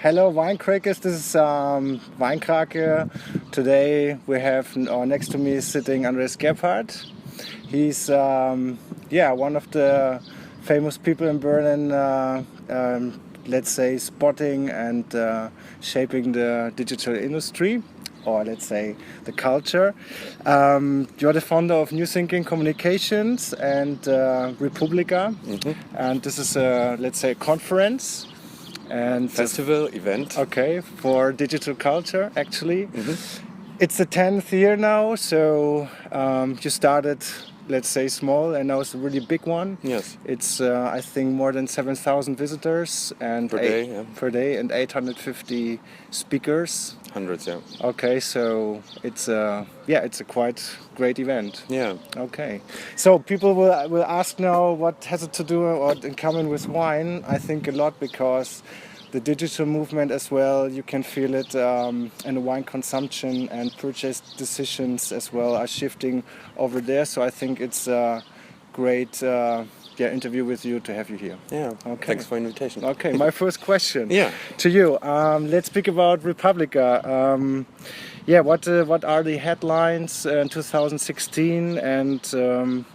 Hello, Weinkrake. This is Weinkrake. Today we have next to me sitting Andreas Gebhard. He's one of the famous people in Berlin. Let's say spotting and shaping the digital industry, or let's say the culture. You're the founder of New Thinking Communications and Republica, and this is let's say a conference and festival event. Okay, for digital culture actually. It's the 10th year now, so you started, let's say, small, and now it's a really big one. Yes. It's I think more than 7,000 visitors and per day and 850 speakers. Hundreds, yeah. Okay, so it's a quite great event. Yeah. Okay, so people will ask now, what has it to do or in common with wine? I think a lot, because the digital movement as well, you can feel it in the wine consumption, and purchase decisions as well are shifting over there. So I think it's a great interview with you to have you here. Yeah, okay. Thanks for the invitation. Okay, my first question Yeah. to you. Let's speak about Republica. What are the headlines in 2016, and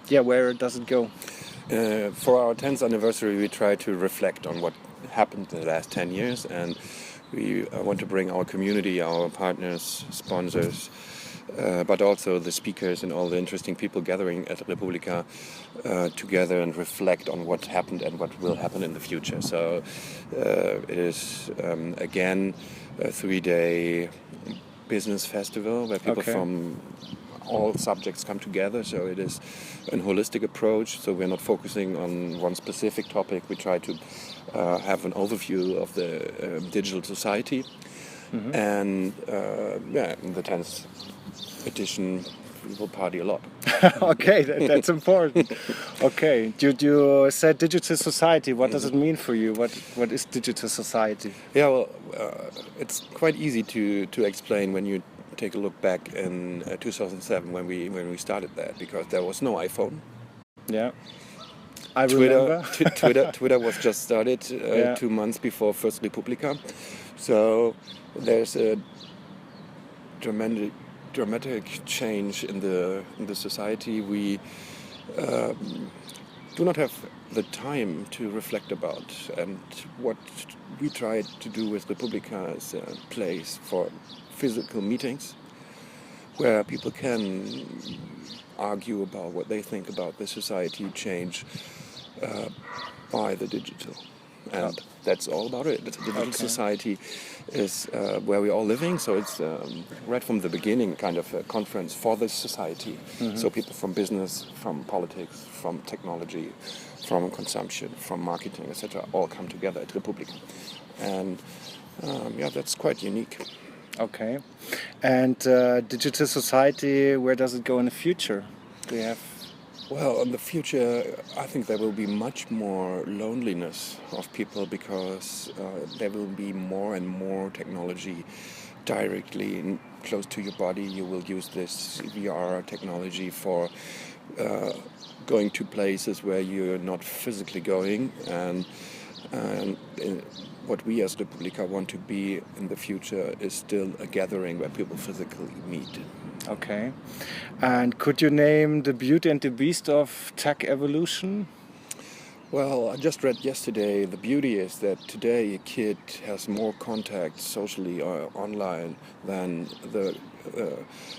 where does it go? For our 10th anniversary, we try to reflect on what happened in the last 10 years, and we want to bring our community, our partners, sponsors, but also the speakers and all the interesting people gathering at Republica together and reflect on what happened and what will happen in the future. So it is again a 3-day business festival where people from all subjects come together. So it is a holistic approach. So we're not focusing on one specific topic. We try to have an overview of the digital society. And in the 10th edition, we will party a lot. Okay, that's important. Okay, you said digital society. What does it mean for you? What is digital society? Yeah, well, it's quite easy to explain when you take a look back in 2007 when we started that, because there was no iPhone. Yeah, I remember. Twitter was just started 2 months before first Republica, so there's a dramatic change in the society. We do not have the time to reflect about, and what we tried to do with Republica is a place for physical meetings where people can argue about what they think about the society change by the digital. And that's all about it. The digital society is where we're all living, so it's right from the beginning kind of a conference for this society. So people from business, from politics, from technology, from consumption, from marketing, etc., all come together at Republica. And that's quite unique. Okay. And digital society, where does it go in the future? Do you have... Well, in the future, I think there will be much more loneliness of people, because there will be more and more technology directly close to your body. You will use this VR technology for going to places where you're not physically going, and what we as Republica want to be in the future is still a gathering where people physically meet. Okay. And could you name the beauty and the beast of tech evolution? Well, I just read yesterday, the beauty is that today a kid has more contact socially or online than the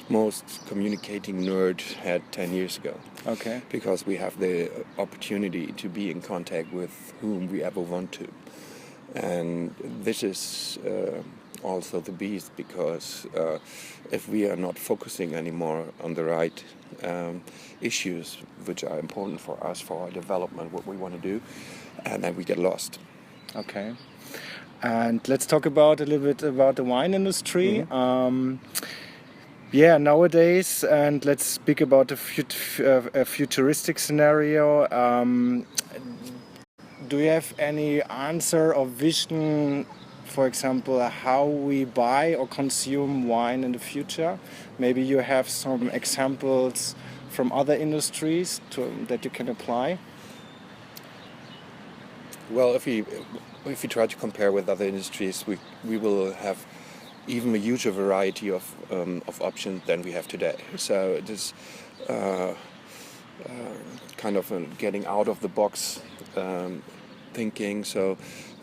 most communicating nerd had 10 years ago. Okay. Because we have the opportunity to be in contact with whom we ever want to. And this is also the beast, because if we are not focusing anymore on the right issues which are important for us, for our development, what we want to do, and then we get lost. Okay. And let's talk a little bit about the wine industry. Nowadays, and let's speak about a futuristic scenario. Do you have any answer or vision, for example, how we buy or consume wine in the future? Maybe you have some examples from other industries that you can apply. Well, if we try to compare with other industries, we will have even a huger variety of options than we have today. So it is kind of getting out of the box thinking. So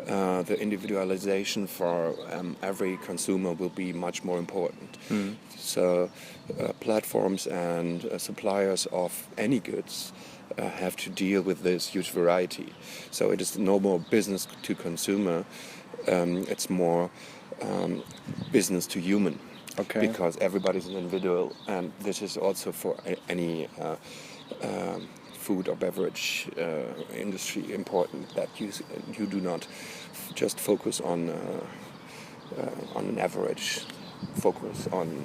the individualization for every consumer will be much more important. So platforms and suppliers of any goods have to deal with this huge variety. So it is no more business to consumer, it's more business to human. Okay. Because everybody's an individual, and this is also for any food or beverage industry important, that you do not just focus on an average, focus on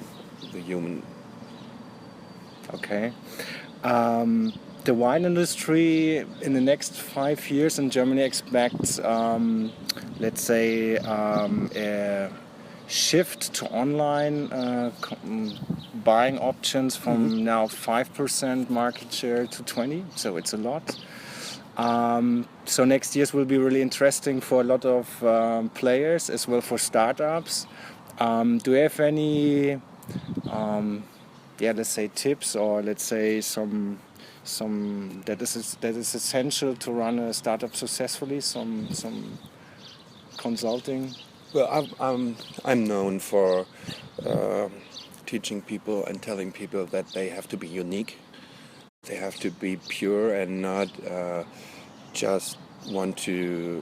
the human. Okay. The wine industry in the next 5 years in Germany expects, let's say, a shift to online buying options from now 5% market share to 20%, so it's a lot. So next years will be really interesting for a lot of players as well for startups. Do you have any, let's say tips, or let's say some that is essential to run a startup successfully? Some consulting. Well, I'm known for teaching people and telling people that they have to be unique. They have to be pure and not just want to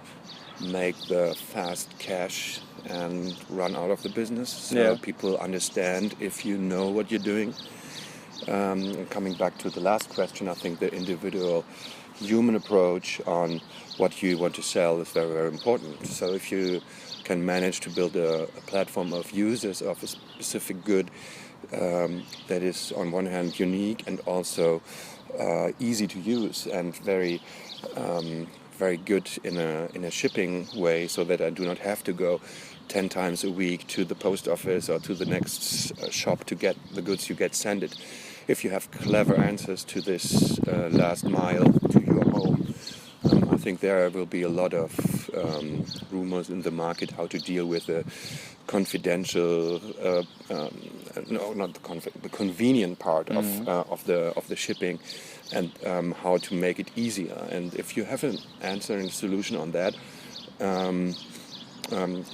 make the fast cash and run out of the business. So people understand if you know what you're doing. Coming back to the last question, I think the individual human approach on what you want to sell is very, very important. So if you can manage to build a platform of users of a specific good that is on one hand unique and also easy to use and very good in a shipping way, so that I do not have to go 10 times a week to the post office or to the next shop to get the goods you get sent it. If you have clever answers to this last mile to your home, I think there will be a lot of rumors in the market how to deal with the confidential, the convenient part of the shipping, and how to make it easier. And if you have an answer and solution on that,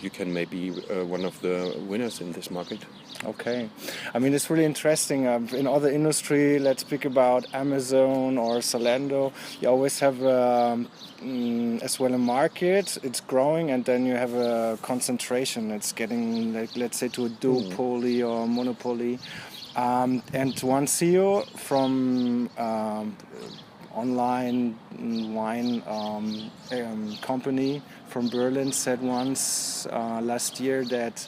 you can maybe one of the winners in this market. Okay. I mean, it's really interesting. In other industry, let's speak about Amazon or Zalando. You always have as well a market. It's growing, and then you have a concentration. It's getting, like, let's say, to a duopoly or monopoly. And one CEO from online wine company from Berlin said once last year that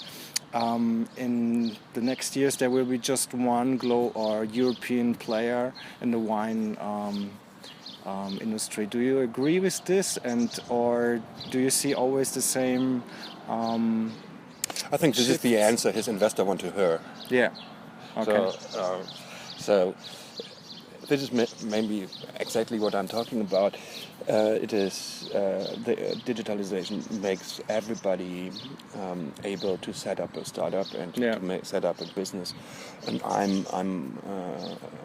in the next years there will be just one or European player in the wine industry. Do you agree with this, or do you see always the same? I think this is the answer his investor want to hear. Yeah. Okay. So this is maybe exactly what I'm talking about. It is the digitalization makes everybody able to set up a startup and to set up a business. And I'm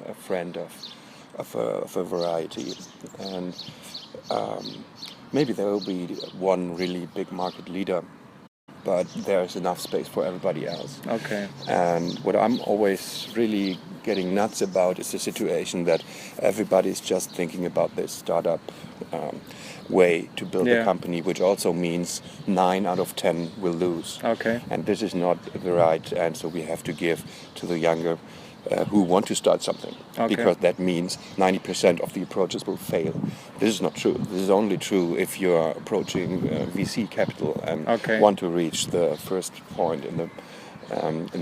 a friend of a variety. And maybe there will be one really big market leader, but there's enough space for everybody else. Okay. And what I'm always really getting nuts about is the situation that everybody's just thinking about this startup way to build a company, which also means 9 out of 10 will lose. Okay. And this is not the right answer we have to give to the younger who want to start something, because that means 90% of the approaches will fail. This is not true. This is only true if you are approaching VC capital and want to reach the first point in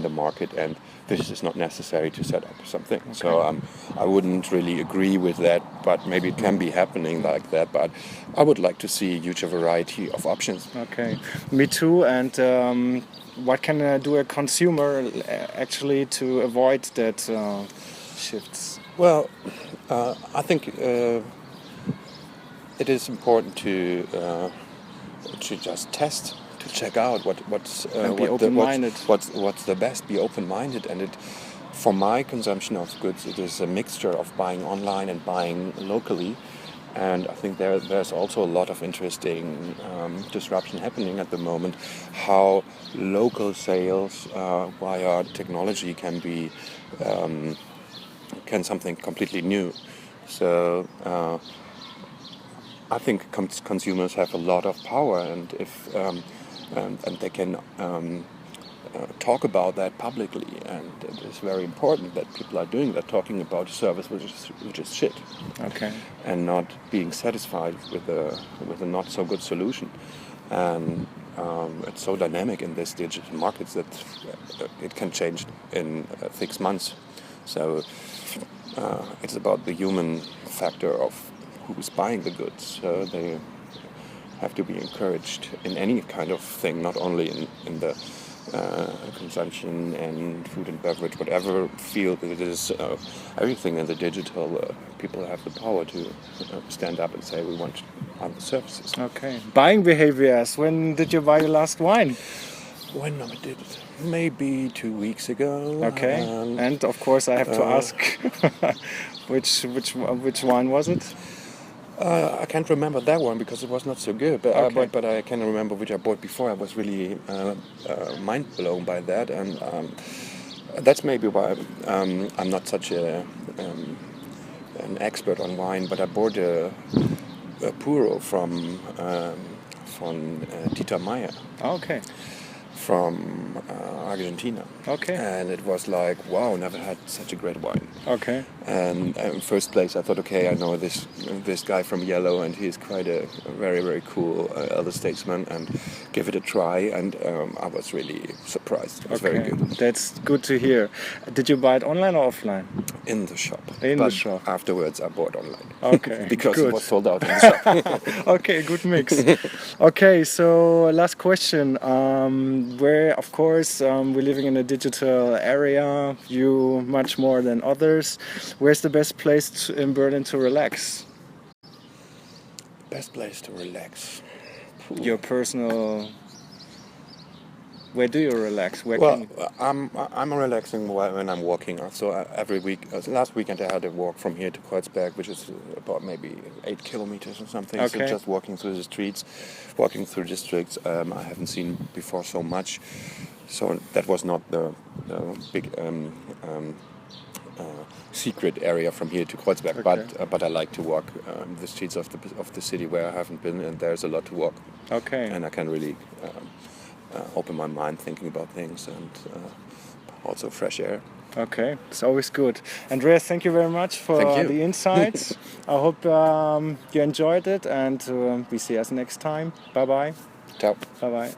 the market, and this is not necessary to set up something. Okay. So I wouldn't really agree with that, but maybe it can be happening like that. But I would like to see a huge variety of options. Okay, me too. And what can do a consumer actually to avoid that shifts? Well, I think it is important to just test, to check out what's be open-minded. what's the best. Be open-minded, and for my consumption of goods, it is a mixture of buying online and buying locally. And I think there's also a lot of interesting disruption happening at the moment. How local sales via technology can something completely new. So I think consumers have a lot of power, and if and they can talk about that publicly, and it is very important that people are doing that, talking about a service which is shit, and not being satisfied with a not so good solution. And it's so dynamic in this digital markets that it can change in 6 months. So it's about the human factor of who's buying the goods. So they have to be encouraged in any kind of thing, not only in the consumption and food and beverage, whatever field it is, everything in the digital, people have the power to stand up and say we want other services. Okay. Buying behaviors. When did you buy your last wine? When I did it, maybe 2 weeks ago. Okay. And of course I have to ask, which wine was it? I can't remember that one because it was not so good, but I can remember which I bought before. I was really mind blown by that, and that's maybe why I'm not such an expert on wine. But I bought a Puro from Dieter Meyer. Okay. From Argentina. Okay. And it was like, wow, never had such a great wine. Okay. And in first place, I thought, okay, I know this guy from Yellow, and he's quite a very, very cool elder statesman, and give it a try. And I was really surprised. It was very good. That's good to hear. Did you buy it online or offline? In the shop. The shop. Afterwards, I bought online. Okay. Because good. it was sold out in the shop. Okay, good mix. Okay, so last question. Where, of course, we're living in a digital area, you much more than others. Where's the best place in Berlin to relax? Best place to relax? Your personal... Where do you relax? I'm relaxing when I'm walking. So every week, last weekend I had a walk from here to Kreuzberg, which is about maybe 8 kilometers or something. Okay. So just walking through the streets, walking through districts. I haven't seen before so much. So that was not the big secret area from here to Kreuzberg. Okay. But I like to walk the streets of the city where I haven't been, and there's a lot to walk. Okay. And I can really open my mind thinking about things, and also fresh air. Okay, it's always good. Andreas, thank you very much for the insights. I hope you enjoyed it, and we see us next time. Bye bye. Ciao. Bye bye.